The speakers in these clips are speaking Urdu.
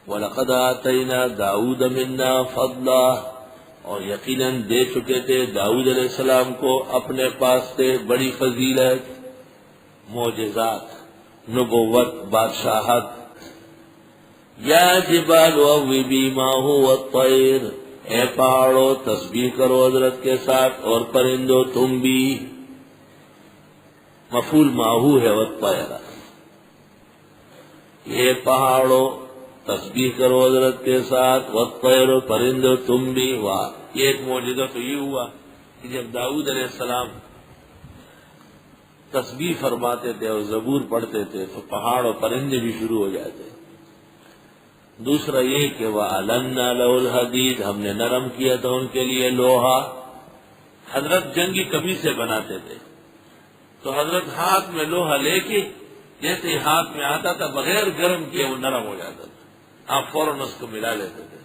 وَلَقَدْ آتَيْنَا دَاوُودَ مِنَّا فَضْلًا، اور یقیناً دے چکے تھے داؤد علیہ السلام کو اپنے پاس سے بڑی فضیلت، معجزات، نبوت، بادشاہت۔ یا جبال اوبی ماہو والطیر، اے پہاڑوں تسبیح کرو حضرت کے ساتھ، اور پرندوں تم بھی۔ مفعول ماہو ہے والطیر، یہ پہاڑوں تسبیح کرو حضرت کے ساتھ، والطیر پرندوں تم بھی۔ واہ، یہ ایک معجزہ تو یہ ہوا کہ جب داؤد علیہ السلام تسبیح فرماتے تھے اور زبور پڑھتے تھے تو پہاڑ اور پرندے بھی شروع ہو جاتے۔ دوسرا یہ کہ وَأَلَنَّا لَهُ الْحَدِيدَ، ہم نے نرم کیا تھا ان کے لیے لوہا۔ حضرت جنگی قمیصیں بناتے تھے تو حضرت ہاتھ میں لوہا لے کے جیسے ہی ہاتھ میں آتا تھا بغیر گرم کیے وہ نرم ہو جاتا تھا، آپ فوراً اس کو ملا لیتے تھے۔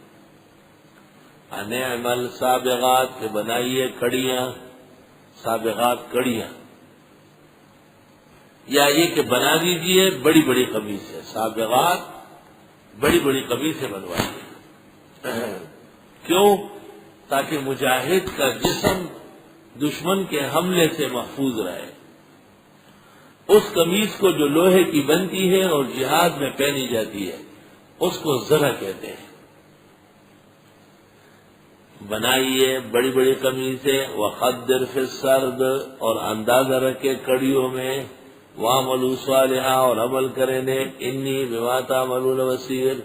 اَنِعْمَ السَّابِغَاتِ، کہ بنائیے کڑیاں، سابغات کڑیاں، یا یہ کہ بنا دیجئے بڑی بڑی قمیصیں، سابغات بڑی بڑی قمیصیں بنوائیے۔ کیوں؟ تاکہ مجاہد کا جسم دشمن کے حملے سے محفوظ رہے۔ اس قمیص کو جو لوہے کی بنتی ہے اور جہاد میں پہنی جاتی ہے اس کو زرہ کہتے ہیں۔ بنائیے بڑی بڑی قمیصیں، وقدر فی السرد، اور اندازہ رکھے کڑیوں میں، وَاعْمَلُوا صَالِحًا، اور عمل کریں نیک، انی بما تعملون بصیر،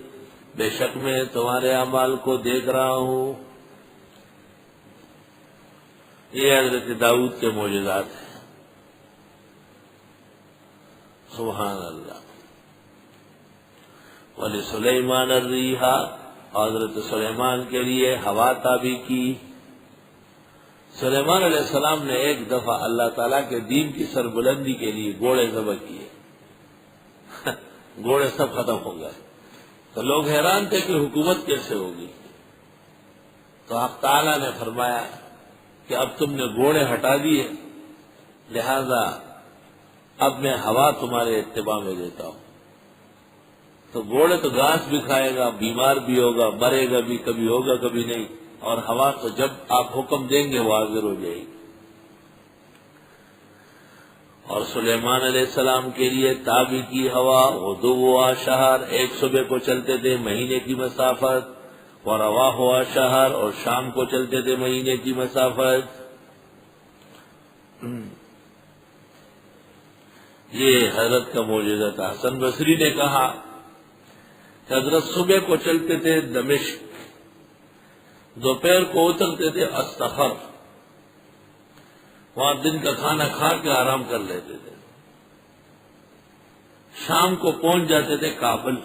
بے شک میں تمہارے اعمال کو دیکھ رہا ہوں۔ یہ حضرت داؤد کے معجزات ہیں۔ سبحان اللہ۔ وَلِسُلَيْمَانَ الرِّيحَ، حضرت سلیمان کے لیے ہوا تابع کی۔ سلیمان علیہ السلام نے ایک دفعہ اللہ تعالیٰ کے دین کی سربلندی کے لیے گھوڑے ذبح کیے، گھوڑے سب ختم ہو گئے تو لوگ حیران تھے کہ حکومت کیسے ہوگی، تو حق تعالیٰ نے فرمایا کہ اب تم نے گھوڑے ہٹا دیے، لہذا اب میں ہوا تمہارے اتباع میں دیتا ہوں۔ تو گھوڑے تو گھاس بھی کھائے گا، بیمار بھی ہوگا، مرے گا بھی، کبھی ہوگا کبھی نہیں، اور ہوا تو جب آپ حکم دیں گے وہ حاضر ہو جائے گی۔ اور سلیمان علیہ السلام کے لیے تابع کی ہوا، غدوہا شہر، ایک صبح کو چلتے تھے مہینے کی مسافت، ورواحا شہر، اور شام کو چلتے تھے مہینے کی مسافت۔ یہ حضرت کا معجزہ تھا۔ حسن بصری نے کہا کہ حضرت صبح کو چلتے تھے دمشق، دوپہر کو اترتے تھے استخر، وہاں دن کا کھانا کھا کے آرام کر لیتے تھے، شام کو پہنچ جاتے تھے کابل،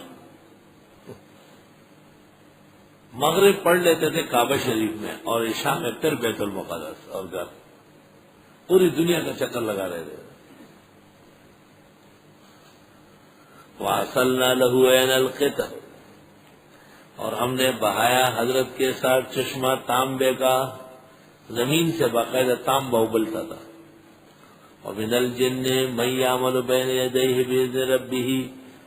مغرب پڑھ لیتے تھے کعبہ شریف میں، اور عشاء میں پھر بیت المقدس اور گھر، پوری دنیا کا چکر لگا رہے تھے۔ وَأَصَلْنَا لَهُ عَيْنَ الْقِطْرِ، اور ہم نے بہایا حضرت کے ساتھ چشمہ تانبے کا، زمین سے باقاعدہ تانبا ابلتا تھا۔ وَمِنَ الْجِنِّ مَن يَعْمَلُ بَيْنَ يَدَيْهِ بِإِذْنِ رَبِّهِ،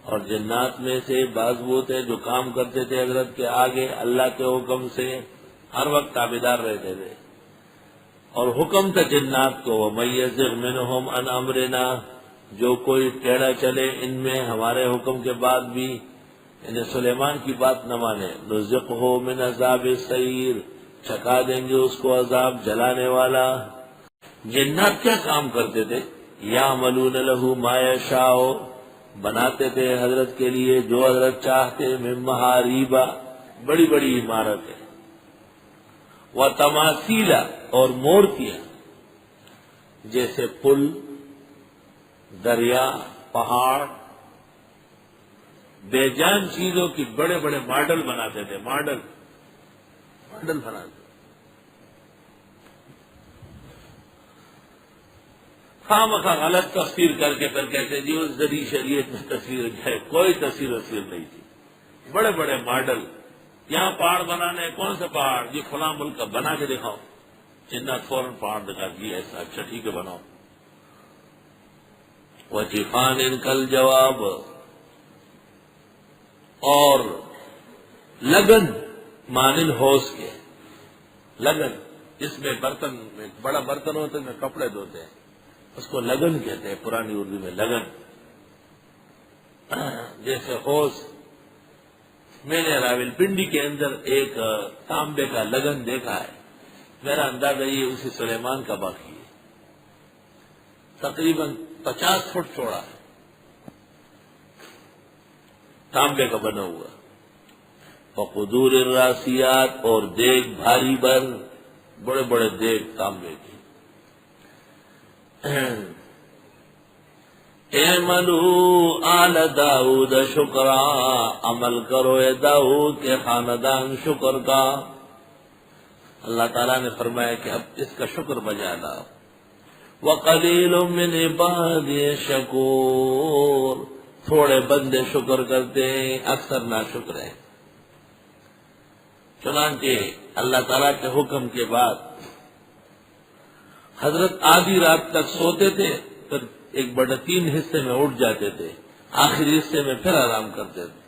اور جنات میں سے بعض وہ تھے جو کام کرتے تھے حضرت کے آگے اللہ کے حکم سے، ہر وقت تابعدار رہتے تھے، اور حکم تھا جنات کو وَمَن يَزِغْ مِنْهُمْ عَنْ أَمْرِنَا، جو کوئی ٹیڑھا چلے ان میں ہمارے حکم کے بعد بھی، یعنی سلیمان کی بات نہ مانے، نُذِقْهُ مِنْ عَذَابِ السَّعِيرِ، چکھا دیں گے اس کو عذاب جلانے والا۔ جنات کیا کام کرتے تھے؟ یعملون لہ ما یشاء، بناتے تھے حضرت کے لیے جو حضرت چاہتے، من محاریب، بڑی بڑی عمارتیں، وتماثیل، اور مورتیاں، جیسے پل، دریا، پہاڑ، بے جان چیزوں کی بڑے بڑے ماڈل بناتے تھے، ماڈل بناتے۔ خواہ غلط تفسیر کر کے پھر کہتے جی اس ذریعہ شریعت میں تصویر ہے، کوئی تصویر نہیں تھی، بڑے بڑے ماڈل۔ یہاں پہاڑ بنانے، کون سے پہاڑ؟ جی فلاں ملک کا، بنا کے دکھاؤ، جنات فوراً پہاڑ دکھا جی ایسا، اچھا ٹھیک ہے بناؤ۔ وَجِفَانٍ كَالْجَوَابِ، اور لگن مانند ہوس کے، لگن جس میں برتن میں بڑا برتن ہوتا ہے میں کپڑے دھوتے ہیں، اس کو لگن کہتے ہیں پرانی اردو میں، لگن جیسے ہوس۔ میں نے راولپنڈی کے اندر ایک تانبے کا لگن دیکھا ہے، میرا اندازہ یہ اسی سلیمان کا باقی ہے، تقریباً 50 فٹ چوڑا ہے، تانبے کا بنا ہوا، وقدور الراسیات، اور دیگ بھاری بر، بڑے بڑے دیگ تانبے کی۔ اعملوا آل داؤد شکرا، عمل کرو اے داؤد کے خاندان شکر کا۔ اللہ تعالیٰ نے فرمایا کہ اب اس کا شکر بجا لاؤ۔ وَقَلِيلٌ مِّنْ عِبَادِيَ الشَّكُورُ، تھوڑے بندے شکر کرتے ہیں، اکثر ناشکر ہیں۔ چنانچہ اللہ تعالیٰ کے حکم کے بعد حضرت آدھی رات تک سوتے تھے، پھر 1/3 حصے میں اٹھ جاتے تھے، آخری حصے میں پھر آرام کرتے تھے۔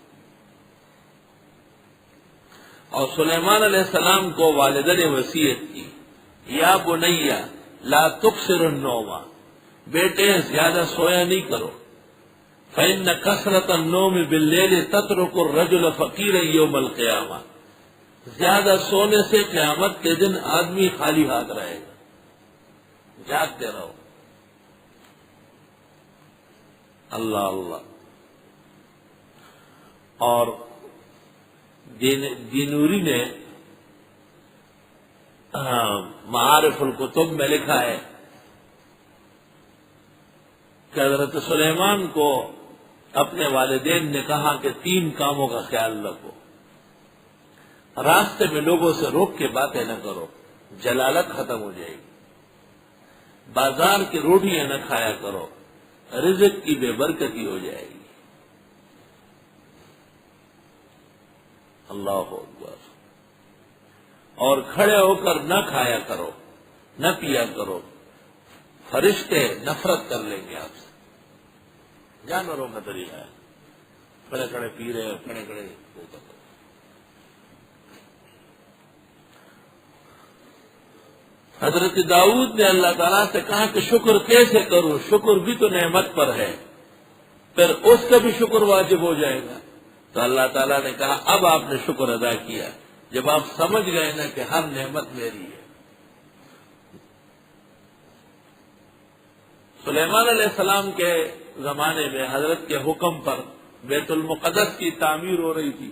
اور سلیمان علیہ السلام کو والدہ نے وصیت کی، یا بنیا لا تکثر النوم، بیٹے زیادہ سویا نہیں کرو، فإن کثرة النوم باللیل تترک الرجل فقیرا یوم القیامہ، زیادہ سونے سے قیامت کے دن آدمی خالی ہاتھ رہے گا، جاگتے رہو۔ اللہ اللہ۔ اور دینوری نے معارف الکتب میں لکھا ہے کہ حضرت سلیمان کو اپنے والدین نے کہا کہ 3 کاموں کا خیال رکھو، راستے میں لوگوں سے روک کے باتیں نہ کرو، جلالت ختم ہو جائے گی، بازار کی روٹیاں نہ کھایا کرو، رزق کی بے برکتی ہو جائے گی۔ اللہ اکبر۔ اور کھڑے ہو کر نہ کھایا کرو، نہ پیا کرو، فرشتے نفرت کر لیں گے آپ سے۔ جانوروں کا طریقہ ہے، کھڑے کھڑے پی رہے، کھڑے کھڑے وہ کرو۔ حضرت داؤد نے اللہ تعالیٰ سے کہا کہ شکر کیسے کروں، شکر بھی تو نعمت پر ہے، پھر اس کا بھی شکر واجب ہو جائے گا۔ تو اللہ تعالیٰ نے کہا اب آپ نے شکر ادا کیا، جب آپ سمجھ گئے نا کہ ہر نعمت میری ہے۔ سلیمان علیہ السلام کے زمانے میں حضرت کے حکم پر بیت المقدس کی تعمیر ہو رہی تھی،